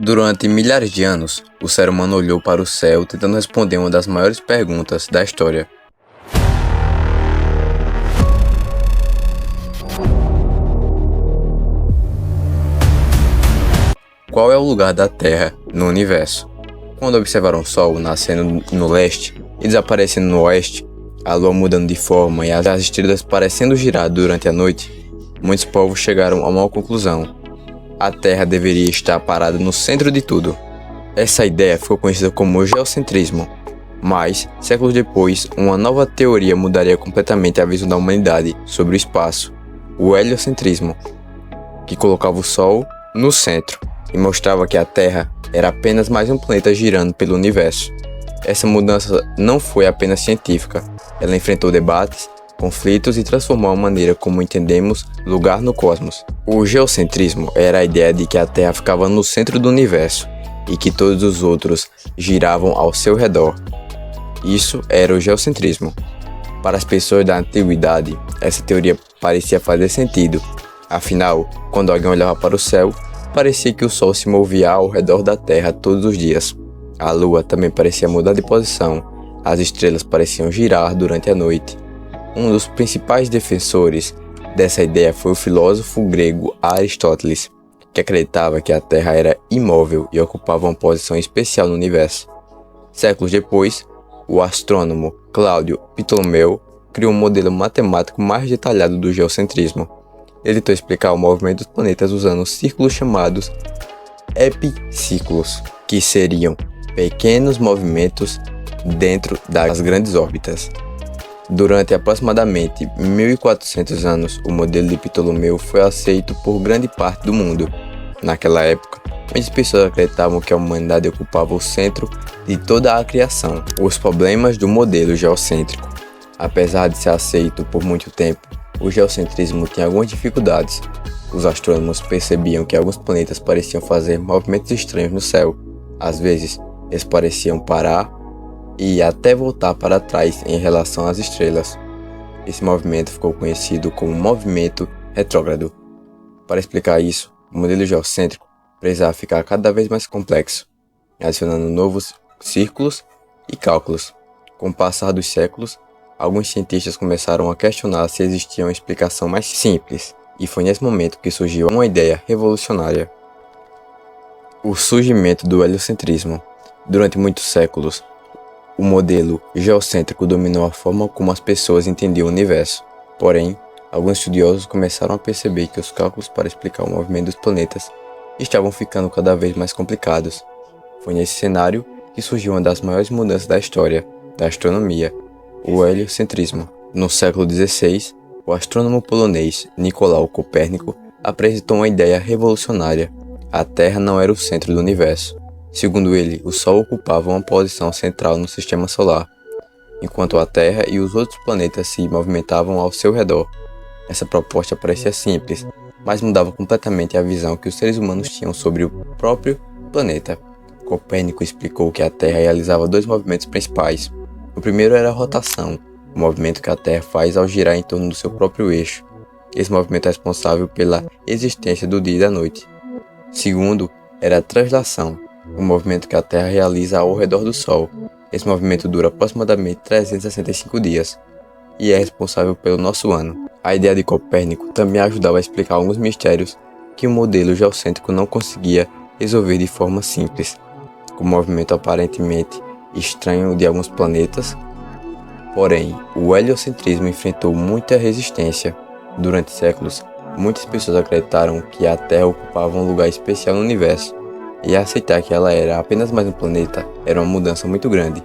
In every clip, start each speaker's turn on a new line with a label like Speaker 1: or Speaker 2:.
Speaker 1: Durante milhares de anos, o ser humano olhou para o céu tentando responder uma das maiores perguntas da história. Qual é o lugar da Terra no universo? Quando observaram o Sol nascendo no leste e desaparecendo no oeste, a Lua mudando de forma e as estrelas parecendo girar durante a noite, muitos povos chegaram a uma conclusão: a Terra deveria estar parada no centro de tudo. Essa ideia ficou conhecida como geocentrismo, mas, séculos depois, uma nova teoria mudaria completamente a visão da humanidade sobre o espaço, o heliocentrismo, que colocava o Sol no centro e mostrava que a Terra era apenas mais um planeta girando pelo universo. Essa mudança não foi apenas científica, ela enfrentou debates, conflitos e transformou a maneira como entendemos lugar no cosmos. O geocentrismo era a ideia de que a Terra ficava no centro do universo e que todos os outros giravam ao seu redor. Isso era o geocentrismo. Para as pessoas da antiguidade, essa teoria parecia fazer sentido. Afinal, quando alguém olhava para o céu, parecia que o Sol se movia ao redor da Terra todos os dias. A Lua também parecia mudar de posição, as estrelas pareciam girar durante a noite. Um dos principais defensores dessa ideia foi o filósofo grego Aristóteles, que acreditava que a Terra era imóvel e ocupava uma posição especial no universo. Séculos depois, o astrônomo Cláudio Ptolomeu criou um modelo matemático mais detalhado do geocentrismo. Ele tentou explicar o movimento dos planetas usando círculos chamados epiciclos, que seriam pequenos movimentos dentro das grandes órbitas. Durante aproximadamente 1400 anos, o modelo de Ptolomeu foi aceito por grande parte do mundo. Naquela época, muitas pessoas acreditavam que a humanidade ocupava o centro de toda a criação. Os problemas do modelo geocêntrico. Apesar de ser aceito por muito tempo, o geocentrismo tinha algumas dificuldades. Os astrônomos percebiam que alguns planetas pareciam fazer movimentos estranhos no céu. Às vezes, eles pareciam parar e até voltar para trás em relação às estrelas. Esse movimento ficou conhecido como movimento retrógrado. Para explicar isso, o modelo geocêntrico precisava ficar cada vez mais complexo, adicionando novos círculos e cálculos. Com o passar dos séculos, alguns cientistas começaram a questionar se existia uma explicação mais simples, e foi nesse momento que surgiu uma ideia revolucionária: o surgimento do heliocentrismo. Durante muitos séculos, o modelo geocêntrico dominou a forma como as pessoas entendiam o universo. Porém, alguns estudiosos começaram a perceber que os cálculos para explicar o movimento dos planetas estavam ficando cada vez mais complicados. Foi nesse cenário que surgiu uma das maiores mudanças da história da astronomia, o heliocentrismo. No século XVI, o astrônomo polonês Nicolau Copérnico apresentou uma ideia revolucionária: a Terra não era o centro do universo. Segundo ele, o Sol ocupava uma posição central no sistema solar, enquanto a Terra e os outros planetas se movimentavam ao seu redor. Essa proposta parecia simples, mas mudava completamente a visão que os seres humanos tinham sobre o próprio planeta. Copérnico explicou que a Terra realizava dois movimentos principais. O primeiro era a rotação, o movimento que a Terra faz ao girar em torno do seu próprio eixo. Esse movimento é responsável pela existência do dia e da noite. Segundo, era a translação, o movimento que a Terra realiza ao redor do Sol. Esse movimento dura aproximadamente 365 dias e é responsável pelo nosso ano. A ideia de Copérnico também ajudava a explicar alguns mistérios que o modelo geocêntrico não conseguia resolver de forma simples, como o movimento aparentemente estranho de alguns planetas. Porém, o heliocentrismo enfrentou muita resistência. Durante séculos, muitas pessoas acreditaram que a Terra ocupava um lugar especial no universo, e aceitar que ela era apenas mais um planeta era uma mudança muito grande.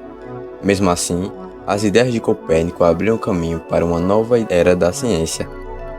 Speaker 1: Mesmo assim, as ideias de Copérnico abriram caminho para uma nova era da ciência,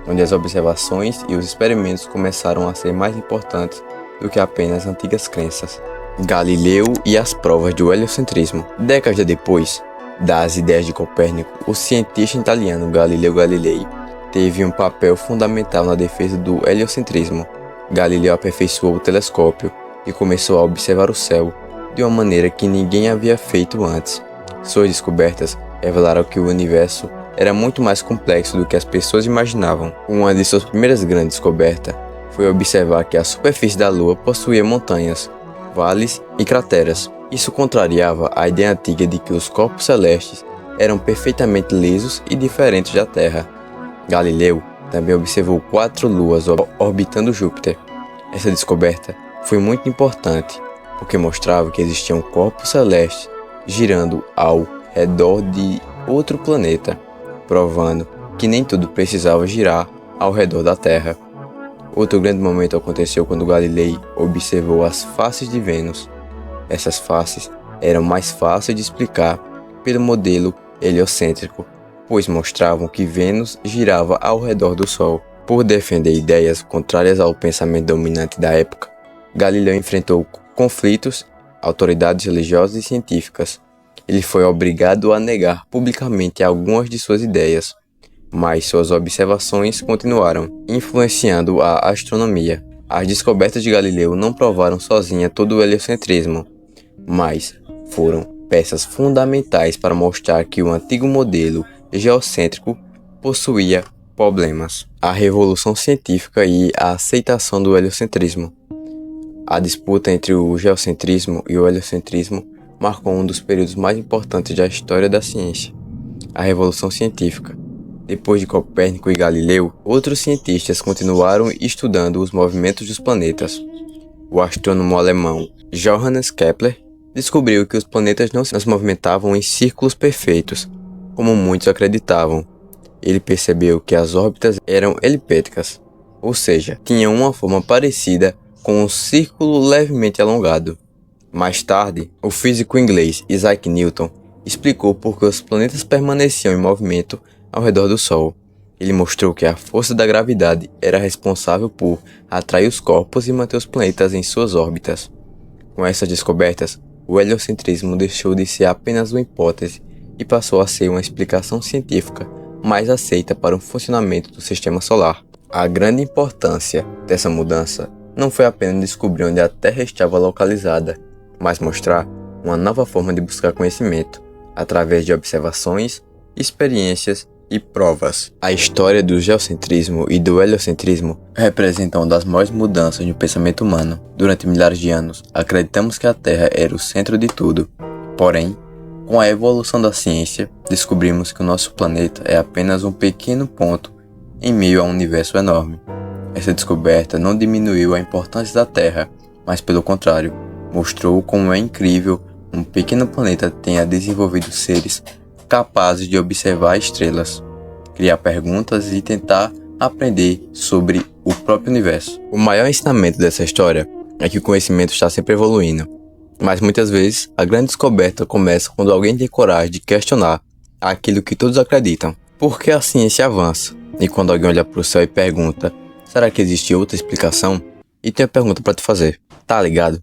Speaker 1: onde as observações e os experimentos começaram a ser mais importantes do que apenas antigas crenças. Galileu e as provas do heliocentrismo. Décadas depois das ideias de Copérnico, o cientista italiano Galileu Galilei teve um papel fundamental na defesa do heliocentrismo. Galileu aperfeiçoou o telescópio e começou a observar o céu de uma maneira que ninguém havia feito antes. Suas descobertas revelaram que o universo era muito mais complexo do que as pessoas imaginavam. Uma de suas primeiras grandes descobertas foi observar que a superfície da Lua possuía montanhas. vales e crateras. Isso contrariava a ideia antiga de que os corpos celestes eram perfeitamente lisos e diferentes da Terra. Galileu também observou 4 luas orbitando Júpiter. Essa descoberta foi muito importante, porque mostrava que existiam corpos celestes girando ao redor de outro planeta, provando que nem tudo precisava girar ao redor da Terra. Outro grande momento aconteceu quando Galileu observou as faces de Vênus. Essas faces eram mais fáceis de explicar pelo modelo heliocêntrico, pois mostravam que Vênus girava ao redor do Sol. Por defender ideias contrárias ao pensamento dominante da época, Galileu enfrentou conflitos, autoridades religiosas e científicas. Ele foi obrigado a negar publicamente algumas de suas ideias, mas suas observações continuaram, influenciando a astronomia. As descobertas de Galileu não provaram sozinha todo o heliocentrismo, mas foram peças fundamentais para mostrar que o antigo modelo geocêntrico possuía problemas. A revolução científica e a aceitação do heliocentrismo. A disputa entre o geocentrismo e o heliocentrismo marcou um dos períodos mais importantes da história da ciência. A revolução científica. Depois de Copérnico e Galileu, outros cientistas continuaram estudando os movimentos dos planetas. O astrônomo alemão Johannes Kepler descobriu que os planetas não se movimentavam em círculos perfeitos, como muitos acreditavam. Ele percebeu que as órbitas eram elípticas, ou seja, tinham uma forma parecida com um círculo levemente alongado. Mais tarde, o físico inglês Isaac Newton explicou por que os planetas permaneciam em movimento ao redor do Sol. Ele mostrou que a força da gravidade era responsável por atrair os corpos e manter os planetas em suas órbitas. Com essas descobertas, o heliocentrismo deixou de ser apenas uma hipótese e passou a ser uma explicação científica mais aceita para o funcionamento do Sistema Solar. A grande importância dessa mudança não foi apenas descobrir onde a Terra estava localizada, mas mostrar uma nova forma de buscar conhecimento, através de observações, experiências e provas. A história do geocentrismo e do heliocentrismo representam uma das maiores mudanças no pensamento humano. Durante milhares de anos, acreditamos que a Terra era o centro de tudo. Porém, com a evolução da ciência, descobrimos que o nosso planeta é apenas um pequeno ponto em meio a um universo enorme. Essa descoberta não diminuiu a importância da Terra, mas pelo contrário, mostrou como é incrível um pequeno planeta tenha desenvolvido seres capazes de observar estrelas, criar perguntas e tentar aprender sobre o próprio universo. O maior ensinamento dessa história é que o conhecimento está sempre evoluindo, mas muitas vezes a grande descoberta começa quando alguém tem coragem de questionar aquilo que todos acreditam. Por que a ciência avança? E quando alguém olha para o céu e pergunta, será que existe outra explicação? E tem uma pergunta para te fazer, tá ligado?